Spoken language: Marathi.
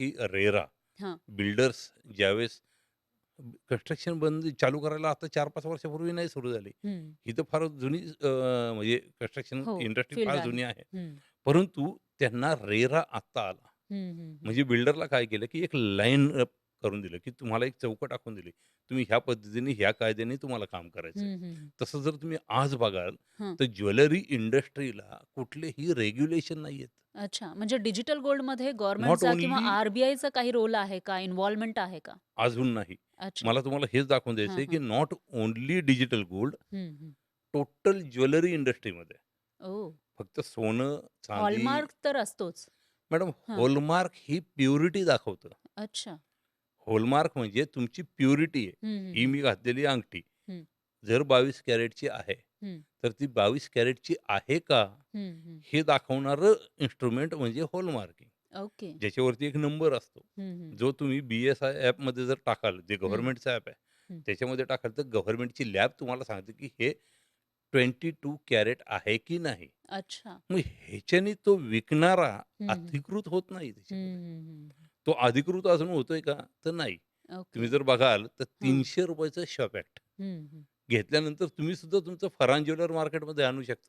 की रेरा हां. बिल्डर्स ज्यावेळेस कन्स्ट्रक्शन बंद चालू करायला आता 4-5 वर्षापूर्वी नाही सुरू झाली. हं. ही तर फार जुनी म्हणजे कन्स्ट्रक्शन हो, इंडस्ट्री फील्ड फार आहे. जुनी आहे. हं. परंतु त्यांना रेरा आत्ता आला. हं, हं, हं. म्हणजे बिल्डरला काय केलं, की एक लाईन अप करून दिलं, की तुम्हाला एक चौकट आखून दिली. तुम्ही ह्या पद्धतीने, ह्या कायद्याने तुम्हाला काम करायचंय. हं, हं, हं. तसं जर तुम्ही आज बघाल, हं. तर ज्वेलरी इंडस्ट्रीला कुठलेही रेग्युलेशन नाहीयेत. अच्छा. म्हणजे डिजिटल गोल्डमध्ये नॉट गव्हर्नमेंटचा किंवा ओन्ली आर-बी-आयचा काही रोल आहे का? इन्व्हॉल्वमेंट आहे का? अजून नाही. अच्छा. मला तुम्हाला हेच दाखवून हां, द्यायचंय, की हां. नॉट ओन्ली डिजिटल गोल्ड, हं, हं. टोटल ज्वेलरी इंडस्ट्रीमध्ये ओह! फक्त सोनं, चांदी हॉलमार्क तर असतोच. मॅडम हां. हॉलमार्क ही प्युरिटी दाखवतं. अच्छा. हॉलमार्क म्हणजे तुमची प्युरिटी आहे. हं, हं, ही हं. मी घातलेली अंगठी हं, जर 22 कॅरेटची आहे, हं. तर ती 22 कॅरेटची आहे का? हं, हं. हे दाखवणारं इन्स्ट्रुमेंट म्हणजे हॉलमार्किंग. ओके. ज्याच्यावरती एक नंबर असतो. हं, हं. जो तुम्ही बी-एस-आय ॲपमध्ये जर टाकाल, जे हं, गव्हर्नमेंटचं ॲप आहे, हं. त्याच्यामध्ये टाकाल तर गव्हर्नमेंटची लॅब तुम्हाला सांगते, की हे 22 कॅरेट आहे की नाही. अच्छा. मग ह्याच्याने तो विकणारा हं, हं. अधिकृत होत नाही हं, त्याच्यामध्ये. हं, हं. तो अधिकृत अजून होतोय का? तर नाही. ओके. तुम्ही जर बघाल तर हां. ₹300 चं शॉप ॲक्ट हं, हं. घेतल्यानंतर तुम्ही सुद्धा तुमचं फरान ज्वेलर मार्केटमध्ये आणू शकता.